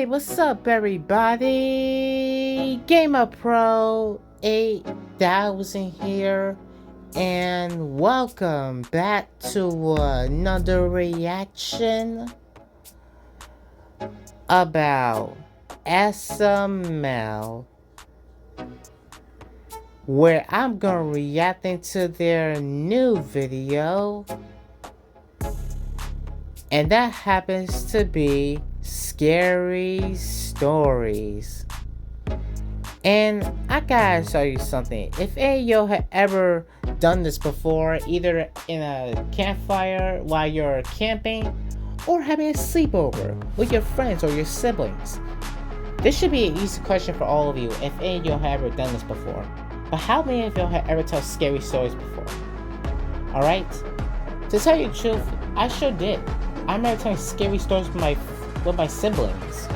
Hey, what's up, everybody? Gamer Pro 8000 here, and welcome back to another reaction about Sml, where I'm gonna reacting to their new video, and that happens to be Scary Stories. And I gotta tell you something. If any of y'all have ever done this before, either in a campfire while you're camping, or having a sleepover with your friends or your siblings, this should be an easy question for all of you if any of y'all have ever done this before. But how many of y'all have ever told scary stories before? Alright? To tell you the truth, I sure did. I remember telling scary stories with my siblings.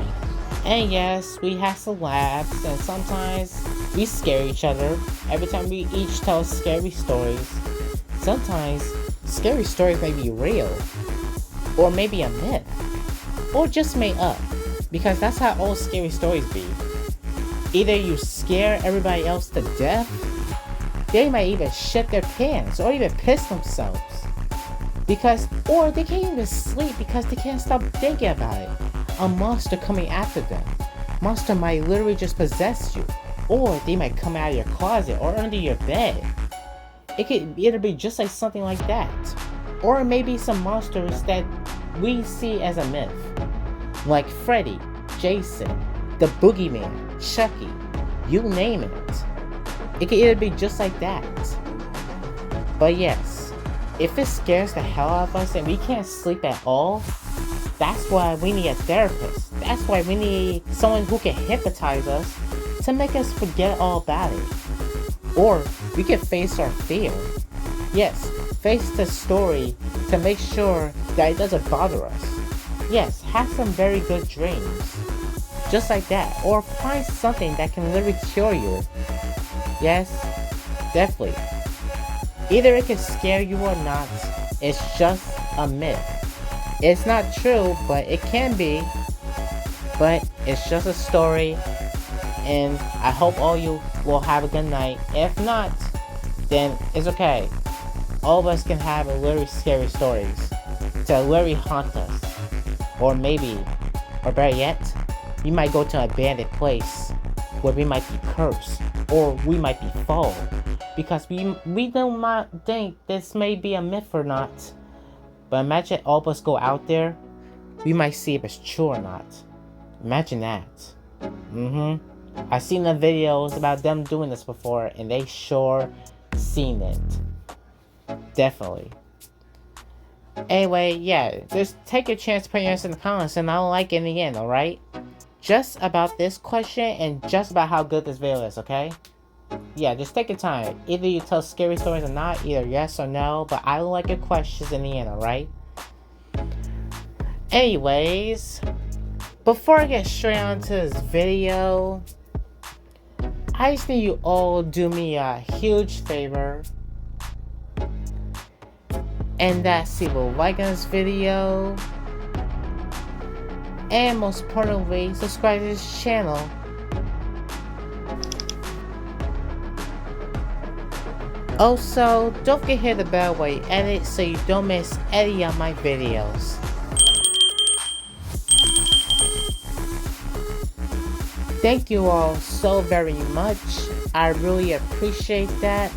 And yes, we had some laughs, and sometimes we scare each other every time we each tell scary stories. Sometimes scary stories may be real, or maybe a myth, or just made up, because that's how all scary stories be. Either you scare everybody else to death, they might even shit their pants, or even piss themselves. Or they can't even sleep because they can't stop thinking about it. A monster coming after them. Monster might literally just possess you. Or they might come out of your closet or under your bed. It could either be just like something like that. Or maybe some monsters that we see as a myth. Like Freddy, Jason, the Boogeyman, Chucky, you name it. It could either be just like that. But yes, if it scares the hell out of us and we can't sleep at all, that's why we need a therapist. That's why we need someone who can hypnotize us to make us forget all about it. Or we can face our fear. Yes, face the story to make sure that it doesn't bother us. Yes, have some very good dreams. Just like that. Or find something that can literally cure you. Yes, definitely. Either it can scare you or not, it's just a myth. It's not true, but it can be. But it's just a story, and I hope all you will have a good night. If not, then it's okay. All of us can have a literally scary stories to literally haunt us. Or maybe, or better yet, we might go to an abandoned place where we might be cursed, or we might be followed. Because we do not think this may be a myth or not. But imagine all of us go out there, we might see if it's true or not. Imagine that. I've seen the videos about them doing this before, and they sure seen it. Definitely. Anyway, yeah, just take your chance to put your answer in the comments, and I'll like it in the end, alright? Just about this question, and just about how good this video is, okay? Yeah, just take your time. Either you tell scary stories or not, either yes or no, but I like your questions in the end, alright? Anyways, before I get straight on to this video, I just need you all to do me a huge favor. And that's to like this video. And most importantly, subscribe to this channel. Also, don't forget to hit the bell while you edit so you don't miss any of my videos. Thank you all so very much. I really appreciate that.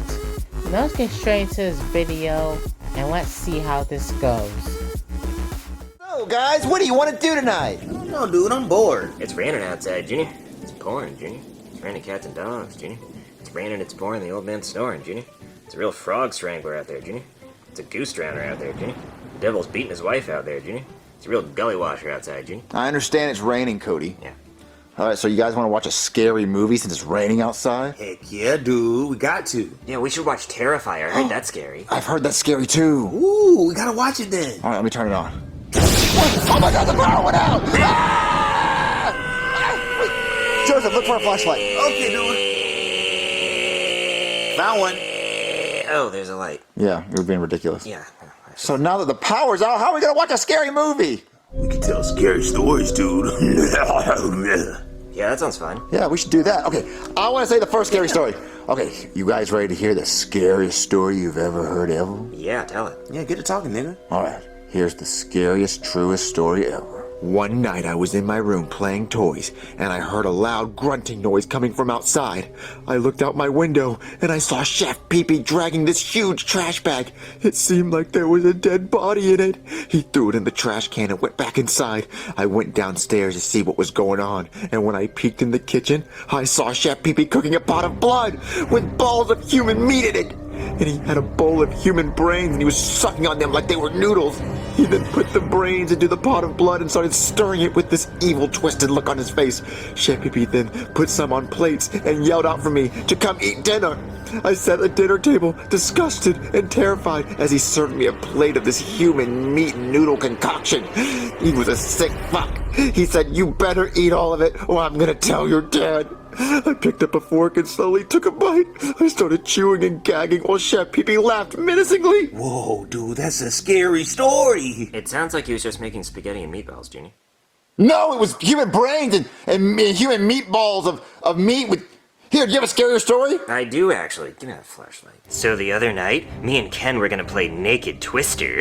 Now let's get straight into this video and let's see how this goes. So guys, what do you want to do tonight? I don't know, dude. I'm bored. It's raining outside, Junior. It's pouring, Junior. It's raining cats and dogs, Junior. It's raining, it's pouring, the old man's snoring, Junior. It's a real frog strangler out there, Junior. It's a goose drowner out there, Junior. The devil's beating his wife out there, Junior. It's a real gully washer outside, Junior. I understand it's raining, Cody. Yeah. Alright, so you guys want to watch a scary movie since it's raining outside? Heck yeah, dude. We got to. Yeah, we should watch Terrifier. I heard that's scary. I've heard that's scary too. Ooh, we gotta watch it then. Alright, let me turn it on. Oh my god, the power went out! Ah! Wait, Joseph, look for a flashlight. Okay, dude. Found one. Oh, there's a light. Yeah, you're being ridiculous. Yeah. So now that the power's out, how are we gonna watch a scary movie? We can tell scary stories, dude. Yeah, that sounds fun. Yeah, we should do that. Okay, I want to say the first scary story. Okay, you guys ready to hear the scariest story you've ever heard ever? Yeah, tell it. Yeah, get to talking, nigga. All right, here's the scariest, truest story ever. One night I was in my room playing toys, and I heard a loud grunting noise coming from outside. I looked out my window, and I saw Chef Pee-Pee dragging this huge trash bag. It seemed like there was a dead body in it. He threw it in the trash can and went back inside. I went downstairs to see what was going on, and when I peeked in the kitchen, I saw Chef Pee-Pee cooking a pot of blood with balls of human meat in it. And he had a bowl of human brains, and he was sucking on them like they were noodles. He then put the brains into the pot of blood and started stirring it with this evil, twisted look on his face. Chef Pee-Pee then put some on plates and yelled out for me to come eat dinner. I sat at the dinner table, disgusted and terrified, as he served me a plate of this human meat noodle concoction. He was a sick fuck. He said, "You better eat all of it, or I'm gonna tell your dad." I picked up a fork and slowly took a bite. I started chewing and gagging while Chef Pee-Pee laughed menacingly. Whoa, dude, that's a scary story. It sounds like he was just making spaghetti and meatballs, Junior. No, it was human brains and human meatballs of meat with... Here, do you have a scarier story? I do, actually. Give me that flashlight. So the other night, me and Ken were gonna play Naked Twister,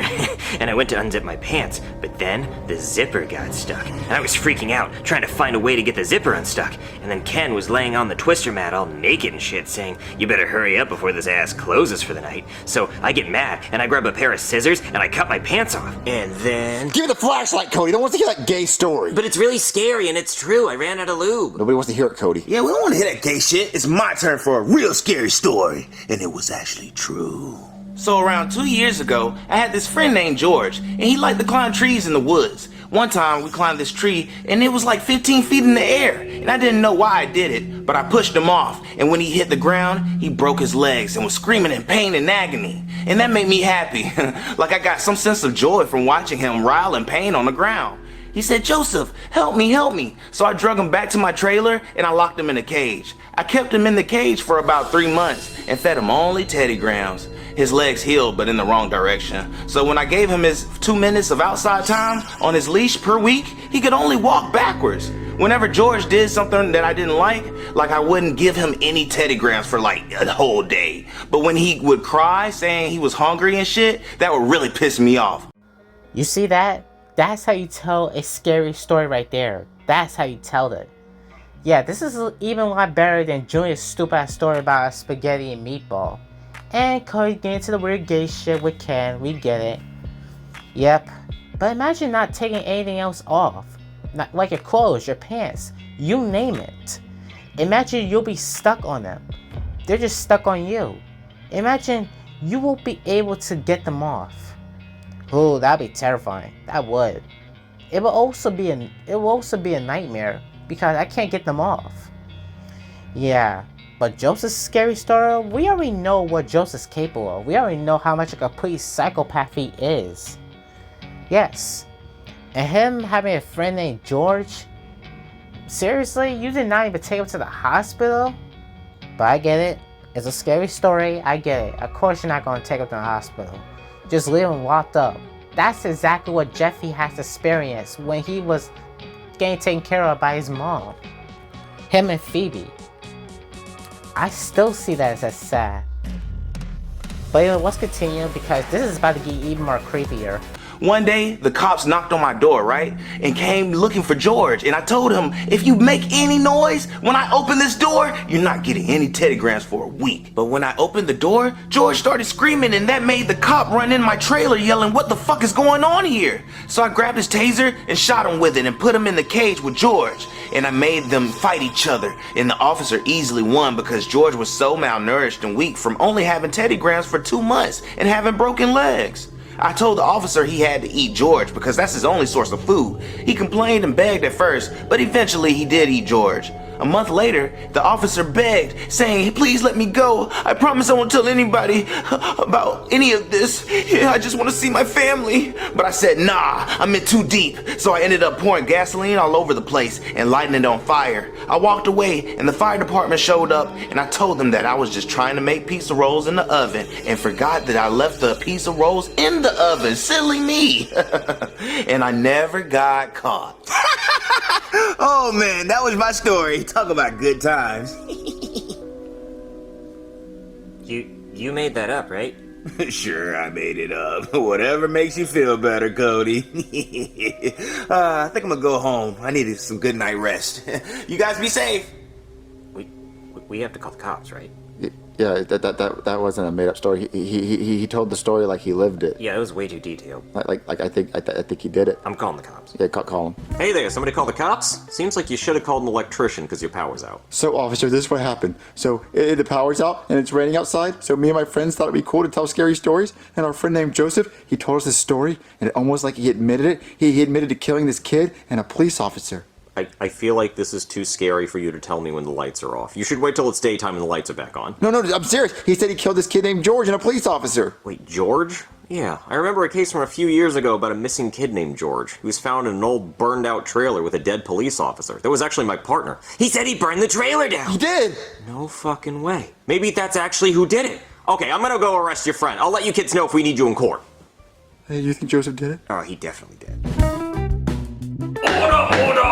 and I went to unzip my pants, but then the zipper got stuck. And I was freaking out, trying to find a way to get the zipper unstuck. And then Ken was laying on the twister mat all naked and shit, saying, "You better hurry up before this ass closes for the night." So I get mad, and I grab a pair of scissors, and I cut my pants off. And then... Give me the flashlight, Cody. Don't want to hear that gay story. But it's really scary, and it's true. I ran out of lube. Nobody wants to hear it, Cody. Yeah, we don't want to hear that gay shit. It's my turn for a real scary story, and it was actually true. So around 2 years ago, I had this friend named George, and he liked to climb trees in the woods. One time we climbed this tree, and it was like 15 feet in the air, and I didn't know why I did it, but I pushed him off, and when he hit the ground, he broke his legs and was screaming in pain and agony, and that made me happy. Like I got some sense of joy from watching him writhe in pain on the ground. He said, "Joseph, help me, help me." So I drug him back to my trailer and I locked him in a cage. I kept him in the cage for about 3 months and fed him only Teddy Grahams. His legs healed, but in the wrong direction. So when I gave him his 2 minutes of outside time on his leash per week, he could only walk backwards. Whenever George did something that I didn't like I wouldn't give him any Teddy Grahams for like a whole day. But when he would cry saying he was hungry and shit, that would really piss me off. You see that? That's how you tell a scary story right there. That's how you tell it. Yeah, this is even a lot better than Junior's stupid story about a spaghetti and meatball. And Cody getting into the weird gay shit with Ken, we get it. Yep. But imagine not taking anything else off. Not like your clothes, your pants, you name it. Imagine you'll be stuck on them. They're just stuck on you. Imagine you won't be able to get them off. Ooh, that'd be terrifying. That would. It will also be a nightmare because I can't get them off. Yeah, but Joseph's scary story, we already know what Joseph's capable of. We already know how much a complete psychopath he is. Yes. And him having a friend named George. Seriously, you did not even take him to the hospital? But I get it. It's a scary story. I get it. Of course you're not going to take him to the hospital. Just leave him locked up. That's exactly what Jeffy has experienced when he was getting taken care of by his mom. Him and Phoebe. I still see that as sad. But anyway, let's continue because this is about to get even more creepier. One day, the cops knocked on my door, right? And came looking for George. And I told him, if you make any noise when I open this door, you're not getting any Teddy Grahams for a week. But when I opened the door, George started screaming and that made the cop run in my trailer yelling, "What the fuck is going on here?" So I grabbed his taser and shot him with it and put him in the cage with George. And I made them fight each other. And the officer easily won because George was so malnourished and weak from only having Teddy Grahams for 2 months and having broken legs. I told the officer he had to eat George because that's his only source of food. He complained and begged at first, but eventually he did eat George. A month later, the officer begged, saying, "Please let me go. I promise I won't tell anybody about any of this. Yeah, I just want to see my family." But I said, nah, I'm in too deep. So I ended up pouring gasoline all over the place and lighting it on fire. I walked away and the fire department showed up, and I told them that I was just trying to make pizza rolls in the oven and forgot that I left the pizza rolls in the oven. Silly me. And I never got caught. Oh man, that was my story. Talk about good times. You made that up, right? Sure, I made it up. Whatever makes you feel better, Cody. I think I'm gonna go home. I needed some good night rest. You guys be safe. We have to call the cops, right? Yeah, that wasn't a made up story. He told the story like he lived it. Yeah, it was way too detailed. Like I think he did it. I'm calling the cops. Yeah, call him. Hey there, somebody call the cops? Seems like you should have called an electrician because your power's out. So, officer, this is what happened. So, the power's out and it's raining outside. So, me and my friends thought it'd be cool to tell scary stories. And our friend named Joseph, he told us this story, and it almost like he admitted it. He admitted to killing this kid and a police officer. I feel like this is too scary for you to tell me when the lights are off. You should wait till it's daytime and the lights are back on. No, I'm serious. He said he killed this kid named George and a police officer. Wait, George? Yeah, I remember a case from a few years ago about a missing kid named George, who was found in an old burned-out trailer with a dead police officer. That was actually my partner. He said he burned the trailer down! He did! No fucking way. Maybe that's actually who did it. Okay, I'm gonna go arrest your friend. I'll let you kids know if we need you in court. Hey, you think Joseph did it? Oh, he definitely did. Order!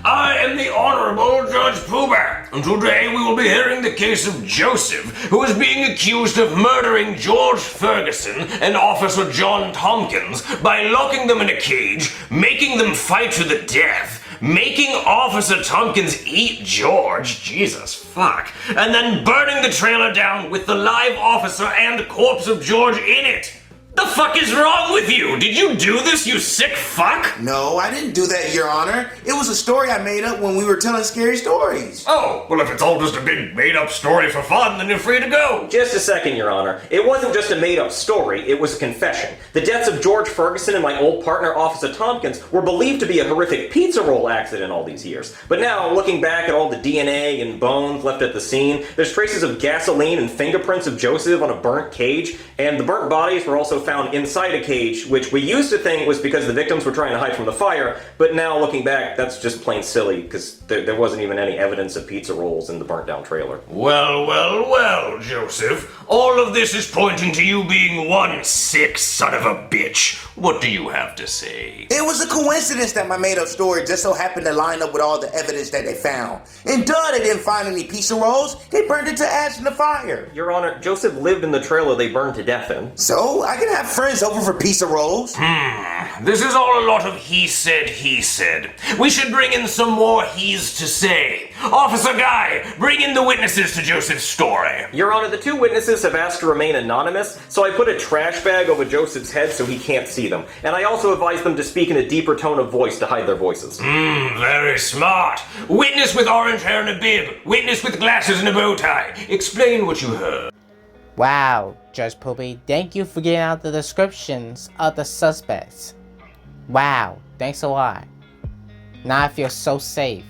I am the Honorable Judge Poohbear, and today we will be hearing the case of Joseph, who is being accused of murdering George Ferguson and Officer John Tompkins by locking them in a cage, making them fight to the death, making Officer Tompkins eat George, Jesus fuck, and then burning the trailer down with the live officer and corpse of George in it. The fuck is wrong with you? Did you do this, you sick fuck? No, I didn't do that, Your Honor. It was a story I made up when we were telling scary stories. Oh, well, if it's all just a big made-up story for fun, then you're free to go. Just a second, Your Honor. It wasn't just a made-up story, it was a confession. The deaths of George Ferguson and my old partner, Officer Tompkins, were believed to be a horrific pizza roll accident all these years. But now, looking back at all the DNA and bones left at the scene, there's traces of gasoline and fingerprints of Joseph on a burnt cage, and the burnt bodies were also found inside a cage, which we used to think was because the victims were trying to hide from the fire, but now looking back, that's just plain silly, because there wasn't even any evidence of pizza rolls in the burnt down trailer. Well, Joseph. All of this is pointing to you being one sick son of a bitch. What do you have to say? It was a coincidence that my made-up story just so happened to line up with all the evidence that they found. And duh, they didn't find any pizza rolls. They burned it to ash in the fire. Your Honor, Joseph lived in the trailer they burned to death in. So, I can have friends over for pizza rolls. This is all a lot of he said. We should bring in some more he's to say. Officer Guy, bring in the witnesses to Joseph's story. Your Honor, the two witnesses have asked to remain anonymous, so I put a trash bag over Joseph's head so he can't see them. And I also advised them to speak in a deeper tone of voice to hide their voices. Very smart. Witness with orange hair and a bib. Witness with glasses and a bow tie. Explain what you heard. Wow, Judge Poopy, thank you for getting out the descriptions of the suspects. Wow, thanks a lot. Now I feel so safe.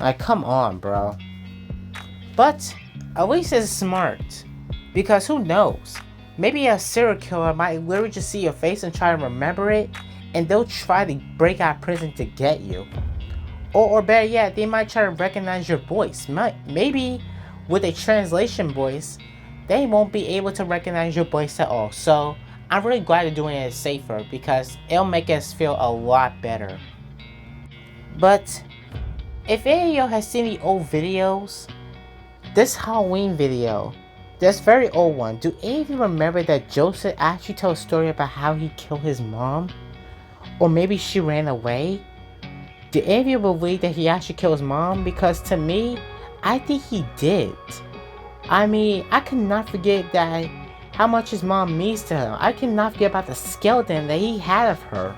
Like, come on, bro. But at least it's smart. Because who knows? Maybe a serial killer might literally just see your face and try to remember it, and they'll try to break out of prison to get you. Or better yet, they might try to recognize your voice. Maybe with a translation voice, they won't be able to recognize your voice at all. So I'm really glad they're doing it safer because it'll make us feel a lot better. But if any of y'all has seen the old videos, this Halloween video, this very old one, do any of you remember that Joseph actually told a story about how he killed his mom? Or maybe she ran away? Do any of you believe that he actually killed his mom? Because to me, I think he did. I mean, I cannot forget that how much his mom means to him. I cannot forget about the skeleton that he had of her.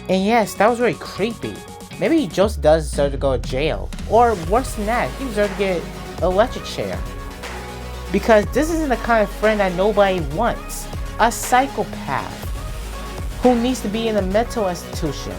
And yes, that was really creepy. Maybe Joseph does deserve to go to jail. Or worse than that, he deserves to get an electric chair. Because this isn't the kind of friend that nobody wants. A psychopath who needs to be in a mental institution.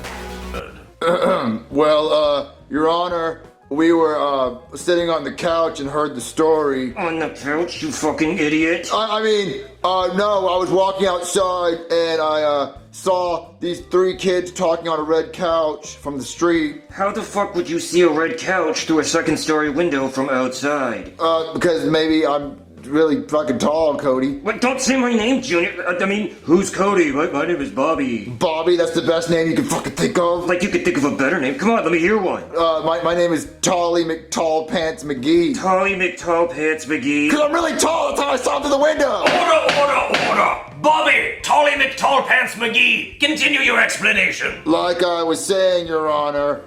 Well, Your Honor, we were sitting on the couch and heard the story. On the couch, you fucking idiot. I mean, no, I was walking outside and I saw these 3 kids talking on a red couch from the street. How the fuck would you see a red couch through a second-story window from outside? Because maybe I'm really fucking tall, Cody. Wait, don't say my name, Junior. I mean, who's Cody? My name is Bobby. Bobby, that's the best name you can fucking think of. Like you could think of a better name. Come on, let me hear one. My name is Tolly McTall Pants McGee. Tolly McTall Pants McGee. Cause I'm really tall, that's how I saw him through the window. Order! Bobby, Tolly McTallpants McGee, continue your explanation. Like I was saying, Your Honor,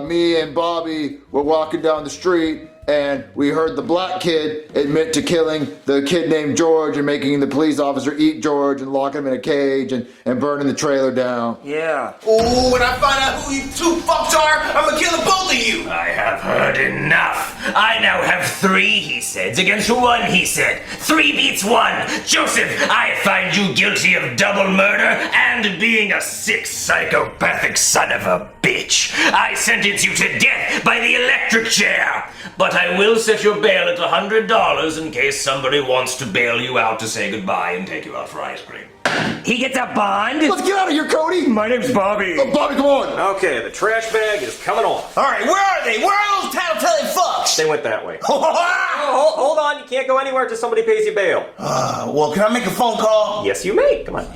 me and Bobby were walking down the street and we heard the black kid admit to killing the kid named George and making the police officer eat George and lock him in a cage and burning the trailer down. Yeah. Ooh, when I find out who you 2 fucks are, I'm gonna kill the both of you. I have heard enough. I now have 3 he said against 1 he said. 3 beats 1. Joseph, I find you guilty of double murder and being a sick psychopathic son of a bitch. I sentence you to death by the electric chair. But I will set your bail at $100 in case somebody wants to bail you out to say goodbye and take you out for ice cream. He gets a bond? Let's get out of here, Cody! My name's Bobby. Bobby, come on! Okay, the trash bag is coming off. All right, where are they? Where are those tattletale fucks? They went that way. Hold on, you can't go anywhere until somebody pays you bail. Well, can I make a phone call? Yes, you may. Come on.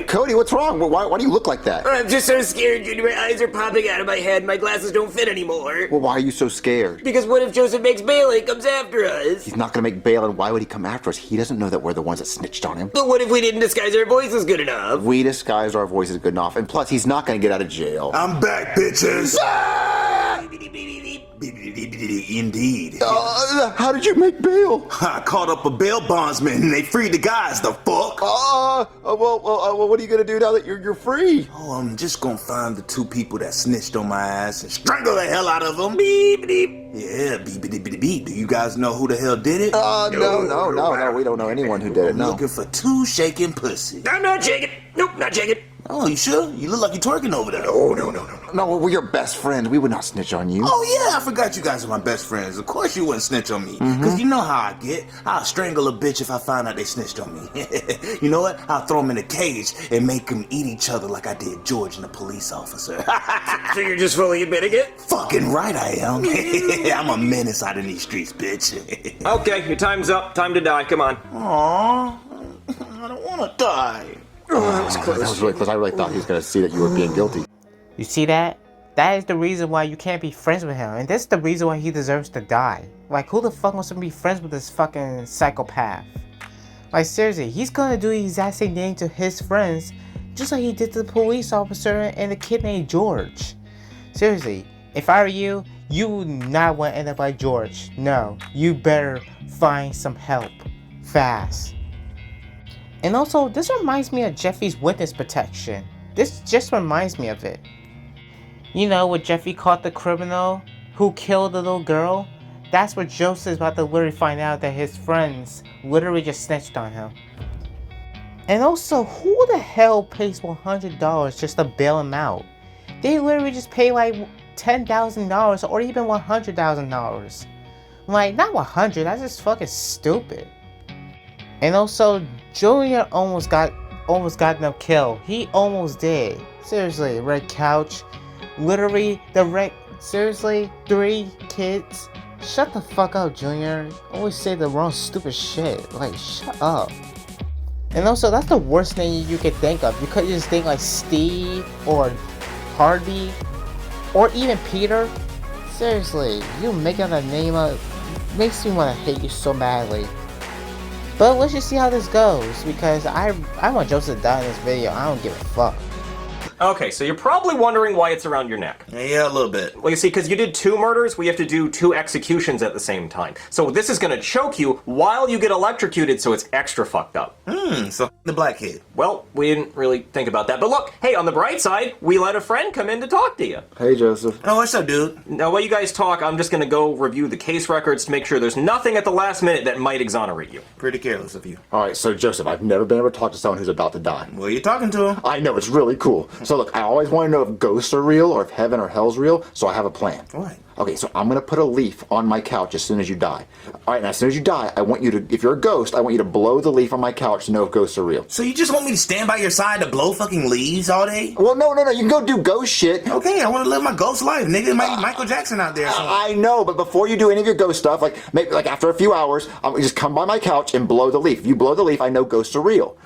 Cody, what's wrong? Why do you look like that? I'm just so scared, Junior. My eyes are popping out of my head. My glasses don't fit anymore. Well, why are you so scared? Because what if Joseph makes bail and comes after us? He's not gonna make bail, and why would he come after us? He doesn't know that we're the ones that snitched on him. But what if we didn't disguise our voices good enough? We disguised our voices good enough, and plus, he's not gonna get out of jail. I'm back, bitches. Indeed. How did you make bail? I called up a bail bondsman and they freed the guys, the fuck. What are you gonna do now that you're free? Oh, I'm just gonna find the 2 people that snitched on my ass and strangle the hell out of them. Beep, beep. Yeah, beep, beep, beep, beep. Do you guys know who the hell did it? No, we don't know anyone who did it, I'm no. looking for 2 shaking pussy. I'm not shaking. Nope, not shaking. Oh, you sure? You look like you're twerking over there. No, we're your best friends. We would not snitch on you. Oh, yeah, I forgot you guys are my best friends. Of course you wouldn't snitch on me. Because you know how I get. I'll strangle a bitch if I find out they snitched on me. You know what? I'll throw them in a cage and make them eat each other like I did George and the police officer. So you're just fully admitting it? Fucking right I am. I'm a menace out in these streets, bitch. Okay, your time's up. Time to die. Come on. Aww, I don't want to die. That was really close. I really thought he was gonna see that you were being guilty. You see that? That is the reason why you can't be friends with him, and that's the reason why he deserves to die. Like, who the fuck wants to be friends with this fucking psychopath? Like, seriously, he's gonna do the exact same thing to his friends, just like he did to the police officer and the kid named George. Seriously, if I were you, you would not want to end up like George. No, you better find some help. Fast. And also, this reminds me of Jeffy's witness protection. This just reminds me of it. You know, when Jeffy caught the criminal who killed the little girl? That's what Joseph's about to literally find out, that his friends literally just snitched on him. And also, who the hell pays $100 just to bail him out? They literally just pay like $10,000 or even $100,000. Like, not 100, that's just fucking stupid. And also, Junior almost got them killed. He almost did. Seriously, red couch. Literally, seriously, 3 kids. Shut the fuck up, Junior. Always say the wrong stupid shit. Like, shut up. And also, that's the worst name you could think of. You could just think like Steve or Harvey or even Peter. Seriously, you making a name up makes me want to hate you so badly. But let's just see how this goes, because I want Joseph to die in this video. I don't give a fuck. Okay, so you're probably wondering why it's around your neck. Yeah, a little bit. Well, you see, because you did 2 murders, we have to do 2 executions at the same time. So this is gonna choke you while you get electrocuted, so it's extra fucked up. So the black kid. Well, we didn't really think about that. But look, hey, on the bright side, we let a friend come in to talk to you. Hey, Joseph. Oh, what's up, dude? Now, while you guys talk, I'm just gonna go review the case records to make sure there's nothing at the last minute that might exonerate you. Pretty careless of you. All right, so Joseph, I've never been able to talk to someone who's about to die. Well, you're talking to him. I know, it's really cool. So look, I always want to know if ghosts are real or if heaven or hell's real, so I have a plan. What? Okay, so I'm gonna put a leaf on my couch as soon as you die. All right, and as soon as you die, I want you to, if you're a ghost, I want you to blow the leaf on my couch to know if ghosts are real. So you just want me to stand by your side to blow fucking leaves all day? Well, no, you can go do ghost shit. Okay, I want to live my ghost life, nigga. It might be Michael Jackson out there. I know, but before you do any of your ghost stuff, like maybe like after a few hours, just come by my couch and blow the leaf. If you blow the leaf, I know ghosts are real.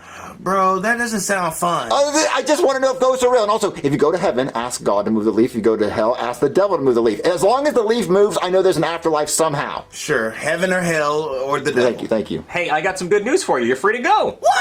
Bro, that doesn't sound fun. I just want to know if ghosts are real. And also, if you go to heaven, ask God to move the leaf. If you go to hell, ask the devil to move the leaf. As long as the leaf moves, I know there's an afterlife somehow. Sure, heaven or hell or the devil. Thank you. Hey, I got some good news for you. You're free to go. What?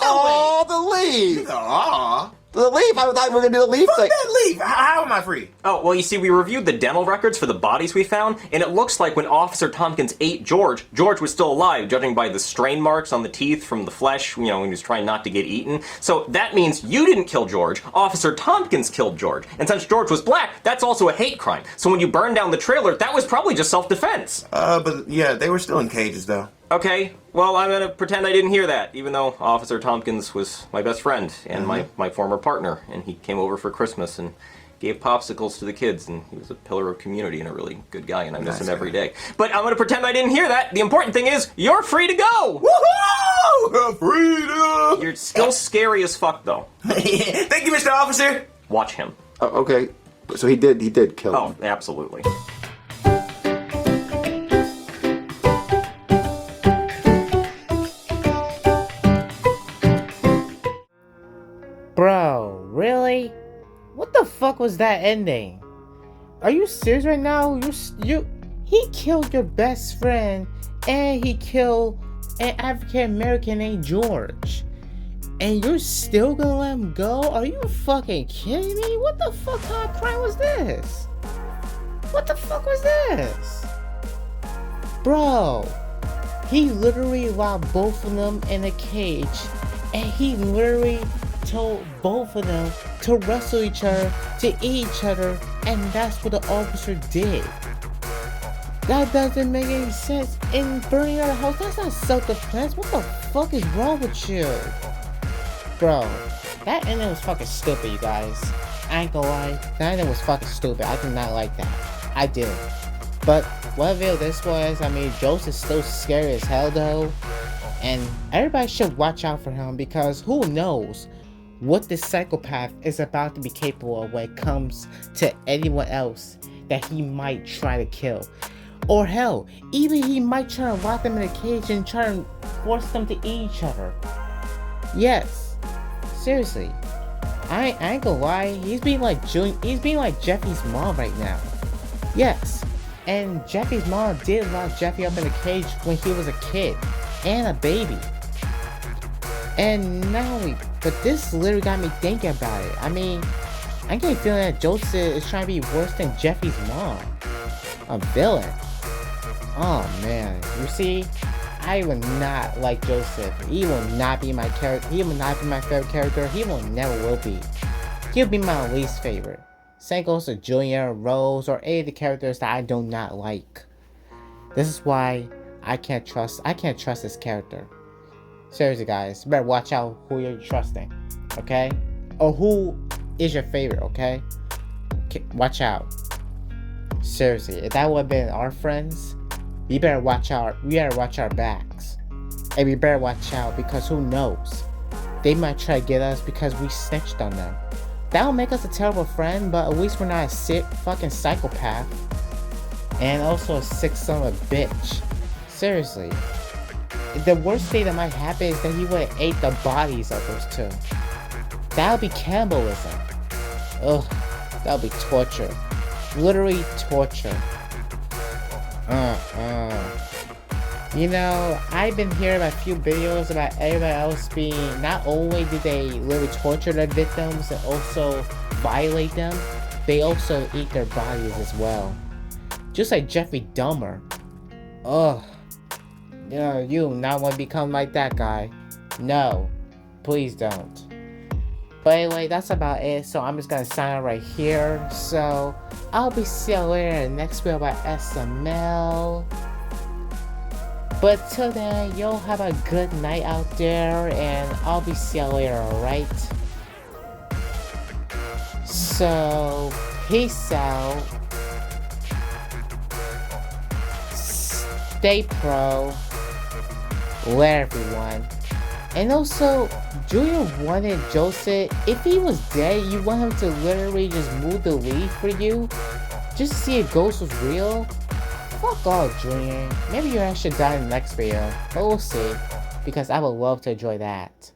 Oh, the leaf! Aw. The leaf! I thought we were going to do the leaf Fuck thing. that leaf. How am I free? Oh, well, you see, we reviewed the dental records for the bodies we found, and it looks like when Officer Tompkins ate George, George was still alive, judging by the strain marks on the teeth from the flesh, when he was trying not to get eaten. So that means you didn't kill George, Officer Tompkins killed George. And since George was black, that's also a hate crime. So when you burned down the trailer, that was probably just self-defense. But yeah, they were still in cages, though. Okay, well, I'm gonna pretend I didn't hear that, even though Officer Tompkins was my best friend and my former partner, and he came over for Christmas and gave popsicles to the kids, and he was a pillar of community and a really good guy, and I miss him every day. But I'm gonna pretend I didn't hear that. The important thing is, you're free to go! Woohoo! Freedom! You're still scary as fuck, though. Thank you, Mr. Officer. Watch him. Okay, so he did kill him. Oh, absolutely. Bro, really? What the fuck was that ending? Are you serious right now? He killed your best friend and he killed an African American named George. And you're still gonna let him go? Are you fucking kidding me? What the fuck kind of crime was this? What the fuck was this? Bro, he literally locked both of them in a cage and he literally told both of them to wrestle each other, to eat each other, and that's what the officer did. That doesn't make any sense. In burning out a house, that's not self-defense. What the fuck is wrong with you? Bro, that ending was fucking stupid, you guys. I ain't gonna lie, that ending was fucking stupid. I did not like that. I didn't. But whatever this was, I mean, Joseph's still scary as hell though. And everybody should watch out for him because who knows what this psychopath is about to be capable of when it comes to anyone else that he might try to kill. Or hell, even he might try to lock them in a cage and try to force them to eat each other. Yes, seriously, I ain't gonna lie, he's being like Jeffy's mom right now. Yes, and Jeffy's mom did lock Jeffy up in a cage when he was a kid and a baby. And not only, but this literally got me thinking about it. I mean, I get a feeling that Joseph is trying to be worse than Jeffy's mom. A villain. Oh man, you see, I will not like Joseph. He will not be my character. He will not be my favorite character. He will never will be. He'll be my least favorite. Same goes to Junior, Rose, or any of the characters that I do not like. This is why I can't trust this character. Seriously, guys, you better watch out who you're trusting, okay? Or who is your favorite, okay? Watch out. Seriously, if that would have been our friends, we better watch out. We better watch our backs, and we better watch out because who knows? They might try to get us because we snitched on them. That'll make us a terrible friend, but at least we're not a sick fucking psychopath, and also a sick son of a bitch. Seriously. The worst thing that might happen is that he would have ate the bodies of those two. That would be cannibalism. Ugh, that would be torture. Literally torture. You know, I've been hearing a few videos about everybody else being, not only did they literally torture their victims, and also violate them, they also eat their bodies as well. Just like Jeffrey Dahmer. Ugh. No, you not want to become like that guy. No. Please don't. But anyway, that's about it. So I'm just gonna sign out right here. So I'll be seeing you later in the next video by SML. But till then, y'all have a good night out there, and I'll be seeing you later, alright? So, peace out. Stay pro. Later, everyone. And also, Junior wanted Joseph, if he was dead, you want him to literally just move the lead for you? Just to see if Ghost was real? Fuck off, Junior. Maybe you actually die in the next video. But we'll see. Because I would love to enjoy that.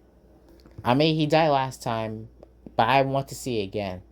I mean, he died last time, but I want to see it again.